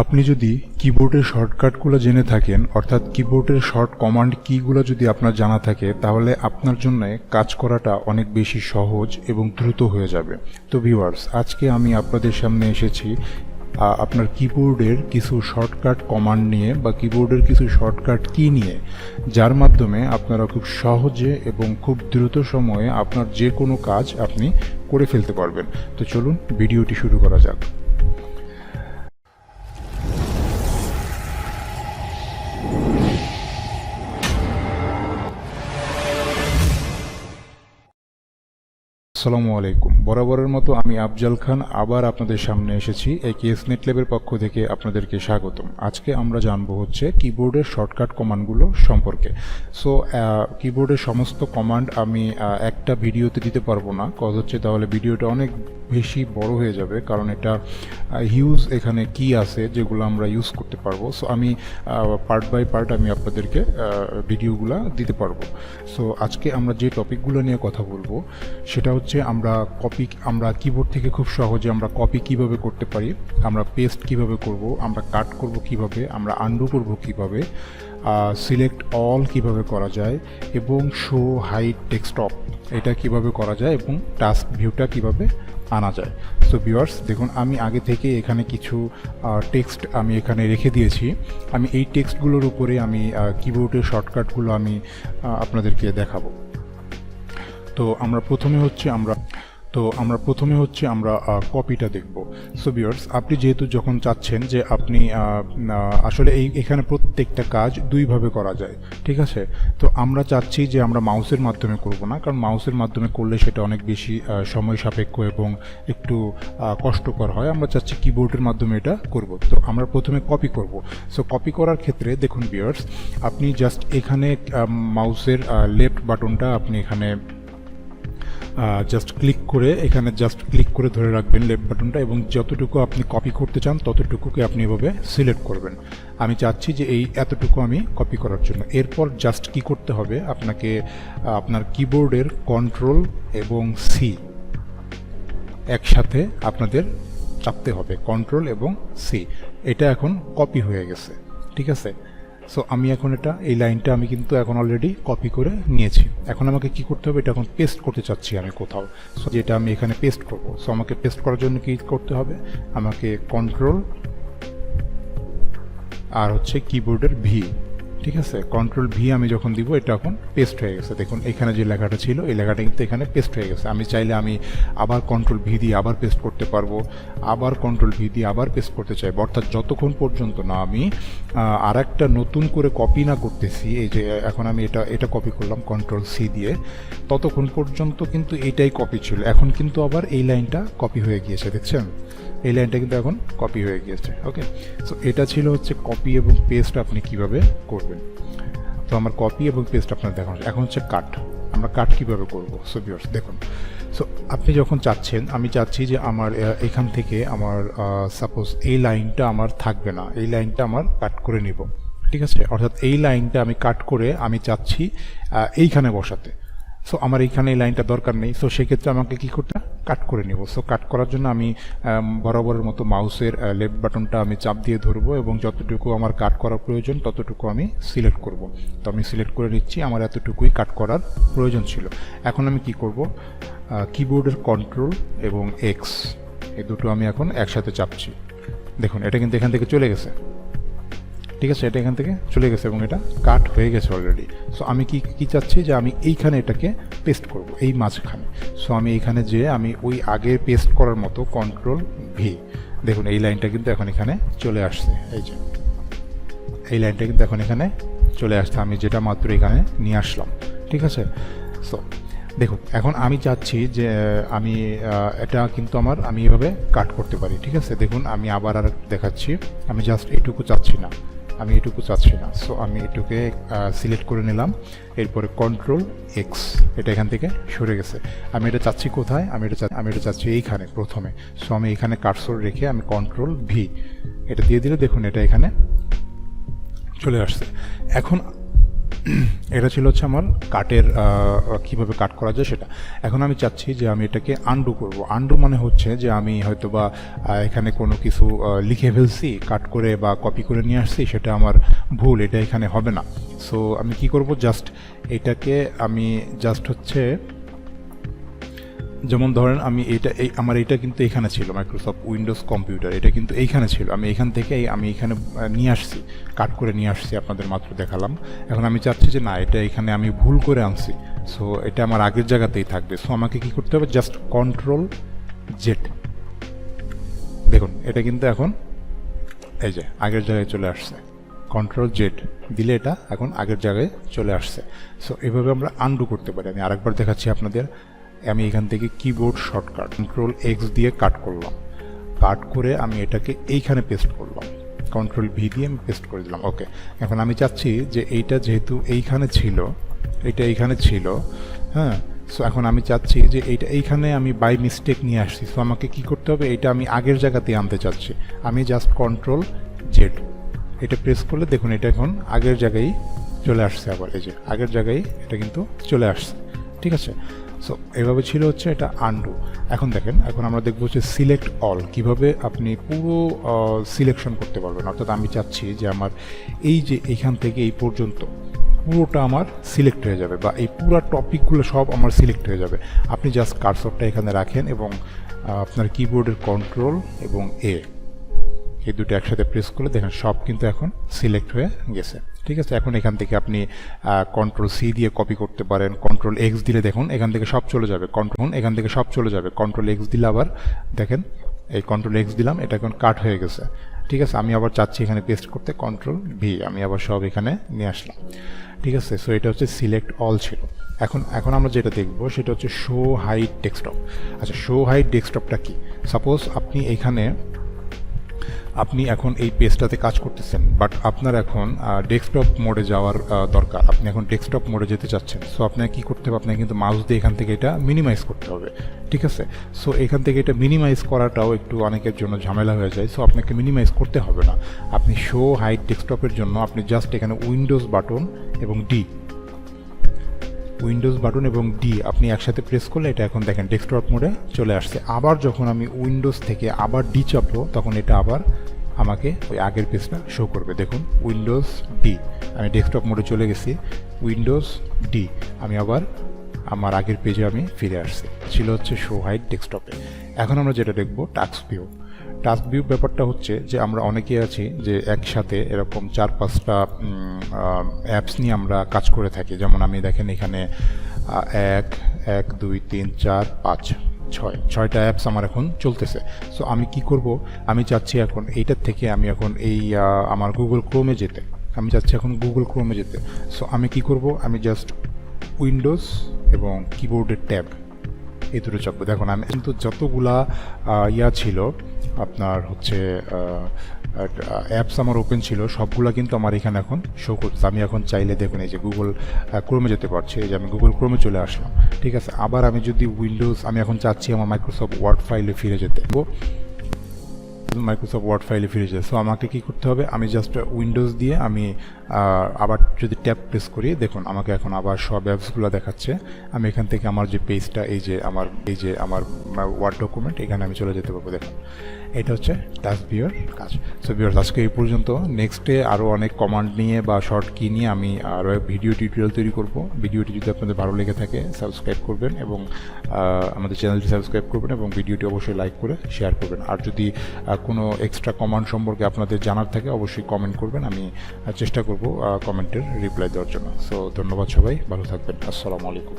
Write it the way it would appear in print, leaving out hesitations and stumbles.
আপনি যদি কিবোর্ডের শর্টকাটগুলো জেনে থাকেন, অর্থাৎ কিবোর্ডের শর্ট কমান্ড কিগুলো যদি আপনার জানা থাকে, তাহলে আপনার জন্য কাজ করাটা অনেক বেশি সহজ এবং দ্রুত হয়ে যাবে। তো ভিউয়ার্স, আজকে আমি আপনাদের সামনে এসেছি আপনার কিবোর্ডের কিছু শর্টকাট কমান্ড নিয়ে বা কিবোর্ডের কিছু শর্টকাট কি নিয়ে, যার মাধ্যমে আপনারা খুব সহজে এবং খুব দ্রুত সময়ে আপনার যে কোনো কাজ আপনি করে ফেলতে পারবেন। তো চলুন ভিডিওটি শুরু করা যাক। আসসালামু আলাইকুম। বরাবরের মতো আমি আফজাল খান আবার আপনাদের সামনে এসেছি। AKS NetLab'ের পক্ষ থেকে আপনাদেরকে স্বাগতম। আজকে আমরা জানবো হচ্ছে কিবোর্ডের শর্টকাট কমান্ডগুলো সম্পর্কে। সো কিবোর্ডের সমস্ত কমান্ড আমি একটা ভিডিওতে দিতে পারবো না, কজ হচ্ছে তাহলে ভিডিওটা অনেক বেশি বড় হয়ে যাবে, কারণ এটা হিউজ এখানে কি আছে যেগুলো আমরা ইউজ করতে পারবো। সো আমি পার্ট বাই পার্ট আমি আপনাদেরকে ভিডিওগুলো দিতে পারবো। সো আজকে আমরা যে টপিকগুলো নিয়ে কথা বলবো সেটা হচ্ছে আমরা কিবোর্ড থেকে খুব সহজে আমরা কপি কিভাবে করতে পারি, আমরা পেস্ট কিভাবে করব, আমরা কাট করব কিভাবে, আমরা আনডু করব কিভাবে, সিলেক্ট অল কিভাবে করা যায়, এবং শো হাইড ডেস্কটপ এটা কিভাবে করা যায়, এবং টাস্ক ভিউটা কিভাবে আনা যায়। সো ভিউয়ার্স, দেখুন আমি আগে থেকে এখানে কিছু টেক্সট আমি এখানে রেখে দিয়েছি। আমি এই টেক্সটগুলোর উপরে আমি কিবোর্ডের শর্টকাটগুলো আমি আপনাদেরকে দেখাবো। তো আমরা প্রথমে হচ্ছে আমরা কপিটা দেখব। সো ভিউয়ার্স, আপনি যেহেতু যখন চাচ্ছেন যে আপনি আসলে এখানে প্রত্যেকটা কাজ দুইভাবে করা যায়, ঠিক আছে। তো আমরা চাচ্ছি যে আমরা মাউসের মাধ্যমে করব না, কারণ মাউসের মাধ্যমে করলে সেটা অনেক বেশি সময় সাপেক্ষ এবং একটু কষ্টকর হয়। আমরা চাচ্ছি কিবোর্ডের মাধ্যমে এটা করব। তো আমরা প্রথমে কপি করব। সো কপি করার ক্ষেত্রে দেখুন ভিউয়ার্স, আপনি জাস্ট এখানে মাউসের লেফট বাটনটা আপনি এখানে জাস্ট ক্লিক করে ধরে রাখবেন লেফট বাটনটা, এবং যতটুকু আপনি কপি করতে চান ততটুকুকে আপনি এভাবে সিলেক্ট করবেন। আমি চাচ্ছি যে এতটুকু আমি কপি করার জন্য। এরপর জাস্ট কি করতে হবে, আপনাকে আপনার কিবোর্ডের কন্ট্রোল এবং সি একসাথে আপনাদের চাপতে হবে, কন্ট্রোল এবং সি। এটা এখন কপি হয়ে গেছে, ঠিক আছে। সো আমি এখন এই লাইনটা আমি কিন্তু এখন অলরেডি কপি করে নিয়েছি। এখন আমাকে কি করতে হবে, এটা এখন পেস্ট করতে চাচ্ছি আমি কোথাও। সো যেটা আমি এখানে পেস্ট করব। সো আমাকে পেস্ট করার জন্য কি করতে হবে, আমাকে কন্ট্রোল আর হচ্ছে কিবোর্ডের ভি, ঠিক আছে, কন্ট্রোল ভি আমি যখন দিব, এটা এখন পেস্ট হয়ে গেছে। দেখুন এখানে যে লেখাটা ছিল এই লেখাটা কিন্তু এখানে পেস্ট হয়ে গেছে। আমি চাইলে আমি আবার কন্ট্রোল ভি দিয়ে আবার পেস্ট করতে পারবো, আবার কন্ট্রোল ভি দিয়ে আবার পেস্ট করতে চাইবো, অর্থাৎ যতক্ষণ পর্যন্ত না আমি আর একটা নতুন করে কপি না করতেছি। এই যে এখন আমি এটা কপি করলাম কন্ট্রোল সি দিয়ে, ততক্ষণ পর্যন্ত কিন্তু এটাই কপি ছিল। এখন কিন্তু আবার এই লাইনটা কপি হয়ে গিয়েছে, দেখছেন এই লাইনটা কিন্তু এখন কপি হয়ে গিয়েছে। ওকে, সো এটা ছিল হচ্ছে কপি এবং পেস্ট আপনি কিভাবে করবেন। তো আমার কপি এবং পেস্ট আপনার দেখানো। এখন হচ্ছে কাট, আমরা কাট কিভাবে করব। সো ভিউয়ার্স দেখুন, সো আপনি যখন চাচ্ছেন, আমি চাচ্ছি যে আমার এখান থেকে আমার সাপোজ এই লাইনটা আমার থাকবে না, এই লাইনটা আমার কাট করে নিব, ঠিক আছে। অর্থাৎ এই লাইনটা আমি কাট করে আমি চাচ্ছি এইখানে বসাতে। সো আমার এইখানে এই লাইনটা দরকার নেই। সো সেক্ষেত্রে আমাকে কি করতে, কাট করে নিব। সো কাট করার জন্য আমি বরাবরের মতো মাউসের লেফট বাটনটা আমি চাপ দিয়ে ধরবো, এবং যতটুকু আমার কাট করার প্রয়োজন ততটুকু আমি সিলেক্ট করব। তো আমি সিলেক্ট করে নিচ্ছি, আমার এতটুকুই কাট করার প্রয়োজন ছিল। এখন আমি কি করব, কিবোর্ডের কন্ট্রোল এবং এক্স এই দুটো আমি এখন একসাথে চাপছি। দেখুন এটা কিন্তু এখান থেকে চলে গেছে, ঠিক আছে, এটা এখান থেকে চলে গেছে এবং এটা কাট হয়ে গেছে অলরেডি। সো আমি কি চাচ্ছি যে আমি এইখানে এটাকে পেস্ট করব, এই মাঝখানে। সো আমি এইখানে যে আমি ওই আগে পেস্ট করার মতো কন্ট্রোল ভি, দেখুন এই লাইনটা কিন্তু এখন এখানে চলে আসছে। এই যে এই লাইনটা কিন্তু এখন এখানে চলে আসছে, আমি যেটা মাত্র এখানে নিয়ে আসলাম, ঠিক আছে। সো দেখুন এখন আমি চাচ্ছি যে আমি এটা কিন্তু আমি এভাবে কাট করতে পারি, ঠিক আছে। দেখুন আমি আবার আর দেখাচ্ছি, আমি জাস্ট এটুকু চাচ্ছি না, সো আমি এটুকে সিলেক্ট করে নিলাম। এরপরে কন্ট্রোল এক্স, এটা এখান থেকে সরে গেছে। আমি এটা চাচ্ছি কোথায়, আমি এটা চাচ্ছি এইখানে প্রথমে। সো আমি এখানে কার্সর রেখে আমি কন্ট্রোল ভি এটা দিয়ে দিলে দেখুন এটা এখানে চলে আসছে। এখন এটা ছিল হচ্ছে আমার কাটের কীভাবে কাট করা যায় সেটা। এখন আমি চাচ্ছি যে আমি এটাকে আনডু করব। আনডু মানে হচ্ছে যে আমি হয়তো বা এখানে কোনো কিছু লিখে ফেলছি কাট করে বা কপি করে নিয়ে আসছি, সেটা আমার ভুল, এটা এখানে হবে না। সো আমি কি করব, জাস্ট এটাকে আমি জাস্ট হচ্ছে, যেমন ধরেন আমি আমার এটা কিন্তু এখানে ছিল মাইক্রোসফট উইন্ডোজ কম্পিউটার, এটা কিন্তু এইখানে ছিল, আমি এখান থেকে আমি এখানে নিয়ে আসছি, কাট করে নিয়ে আসছি, আপনাদের মাত্র দেখালাম। এখন আমি চাচ্ছি যে না, এটা এখানে আমি ভুল করে আনছি, সো এটা আমার আগের জায়গাতেই থাকবে। সো আমাকে কি করতে হবে, জাস্ট কন্ট্রোল জেড, দেখুন এটা কিন্তু এখন এই যে আগের জায়গায় চলে আসছে। কন্ট্রোল জেড দিলে এটা এখন আগের জায়গায় চলে আসছে। সো এভাবে আমরা আনডু করতে পারি। আমি আরেকবার দেখাচ্ছি আপনাদের। আমি এখান থেকে কিবোর্ড শর্টকাট কন্ট্রোল এক্স দিয়ে কাট করলাম, কাট করে আমি এটাকে এইখানে পেস্ট করলাম, কন্ট্রোল ভি দিয়ে আমি পেস্ট করে দিলাম। ওকে, এখন আমি চাচ্ছি যে এইটা যেহেতু এইখানে ছিল, এটা এইখানে ছিল, হ্যাঁ, সো এখন আমি চাচ্ছি যে এইটা এইখানে আমি বাই মিস্টেক নিয়ে আসছি। সো আমাকে কি করতে হবে, এটা আমি আগের জায়গাতে আনতে চাচ্ছি। আমি জাস্ট কন্ট্রোল জেড এটা প্রেস করলে দেখুন এটা এখন আগের জায়গায় চলে আসছে। আবার এই যে আগের জায়গায় এটা কিন্তু চলে আসছে, ঠিক আছে। সো এভাবে ছিল হচ্ছে এটা আনডু। এখন দেখেন, এখন আমরা দেখবো হচ্ছে সিলেক্ট অল, কিভাবে আপনি পুরো সিলেকশন করতে পারবেন। অর্থাৎ আমি চাচ্ছি যে আমার এই যে এইখান থেকে এই পর্যন্ত পুরোটা আমার সিলেক্ট হয়ে যাবে, বা এই পুরো টপিকগুলো সব আমার সিলেক্ট হয়ে যাবে। আপনি জাস্ট কার্সরটা এখানে রাখেন এবং আপনার কিবোর্ডের কন্ট্রোল এবং এই দুটো একসাথে প্রেস করলে দেখেন সব কিন্তু এখন সিলেক্ট হয়ে গেছে, ঠিক আছে। এখন এখান থেকে আপনি কন্ট্রোল সি দিয়ে কপি করতে পারেন, কন্ট্রোল এক্স দিলে দেখুন এখান থেকে সব চলে যাবে, এখান থেকে সব চলে যাবে। কন্ট্রোল এক্স দিলে আবার দেখেন এই কন্ট্রোল এক্স দিলাম, এটা এখন কাট হয়ে গেছে, ঠিক আছে। আমি আবার চাচ্ছি এখানে পেস্ট করতে, কন্ট্রোল ভি, আমি আবার সব এখানে নিয়ে আসলাম, ঠিক আছে। সো এটা হচ্ছে সিলেক্ট অল ছিল। এখন আমরা যেটা দেখব সেটা হচ্ছে শো হাইড ডেস্কটপ। আচ্ছা, শো হাইড ডেস্কটপটা কি? সাপোজ আপনি এখন এই পেজটাতে কাজ করতেছেন, বাট আপনার এখন ডেস্কটপ মোডে যাওয়ার দরকার, আপনি এখন ডেস্কটপ মোডে যেতে চাচ্ছেন। সো আপনাকে কী করতে হবে, আপনাকে কিন্তু মাউস দিয়ে এখান থেকে এটা মিনিমাইজ করতে হবে, ঠিক আছে। সো এখান থেকে এটা মিনিমাইজ করাটাও একটু অনেকের জন্য ঝামেলা হয়ে যায়। সো আপনাকে মিনিমাইজ করতে হবে না। আপনি শো হাইড ডেস্কটপের জন্য আপনি জাস্ট এখানে উইন্ডোজ বাটন এবং ডি আপনি একসাথে প্রেস করলে এটা এখন দেখেন ডেস্কটপ মোডে চলে আসছে। আবার যখন আমি উইন্ডোজ থেকে আবার ডি চাপবো তখন এটা আবার আমাকে ওই আগের পেজটা শো করবে। দেখুন উইন্ডোজ ডি, আমি ডেস্কটপ মোডে চলে গেছি, উইন্ডোজ ডি, আমি আবার আমার আগের পেজে আমি ফিরে আসছি। ছিল হচ্ছে শো হাইড ডেস্কটপে। এখন আমরা যেটা দেখবো টাস্ক ভিউ ব্যাপারটা হচ্ছে যে আমরা অনেকেই আছি যে একসাথে এরকম 4-5টা অ্যাপস নিয়ে আমরা কাজ করে থাকি। যেমন আমি দেখেন এখানে 1 2 3 4 5 6টা অ্যাপস আমার এখন চলতেছে। সো আমি কি করব, আমি চাচ্ছি এখন এইটার থেকে আমি এখন এই আমার গুগল ক্রোমে যেতে, সো আমি কি করব, আমি জাস্ট উইন্ডোজ এবং কিবোর্ডের ট্যাব এই দুটো চাপবো। দেখুন আমি কিন্তু যতগুলা ছিল আপনার হচ্ছে অ্যাপস আমার ওপেন ছিল সবগুলা কিন্তু আমার এখানে এখন শো করছে। আমি এখন চাইলে দেখুন এই যে গুগল ক্রোমে যেতে পারছি, এই যে আমি গুগল ক্রোমে চলে আসলাম, ঠিক আছে। আবার আমি যদি আমি এখন চাচ্ছি আমার মাইক্রোসফট ওয়ার্ড ফাইলে ফিরে যেতে, সো আমাকে কি করতে হবে, আমি জাস্ট উইন্ডোজ দিয়ে আমি আবার যদি ট্যাব প্রেস করি দেখুন আমাকে এখন আবার সব অ্যাপসগুলো দেখাচ্ছে। আমি এখান থেকে আমার যে পেজটা এই যে আমার ওয়ার্ড ডকুমেন্ট, এখানে আমি চলে যেতে পারবো। দেখুন এটা হচ্ছে টাস্ক ভিউর কাজ। সো ভিউয়ার্স, আজকে এই পর্যন্ত। নেক্সটে আরও অনেক কমান্ড নিয়ে বা শর্ট কি নিয়ে আমি আরও ভিডিও টিউটোরিয়াল তৈরি করব। ভিডিওটি যদি আপনাদের ভালো লেগে থাকে সাবস্ক্রাইব করবেন এবং আমাদের চ্যানেলটি সাবস্ক্রাইব করবেন এবং ভিডিওটি অবশ্যই লাইক করে শেয়ার করবেন। আর যদি কোনো এক্সট্রা কমান্ড সম্পর্কে আপনাদের জানার থাকে অবশ্যই কমেন্ট করবেন, আমি চেষ্টা করব কমেন্টের রিপ্লাই দেওয়ার জন্য। সো ধন্যবাদ সবাই, ভালো থাকবেন, আসসালামু আলাইকুম।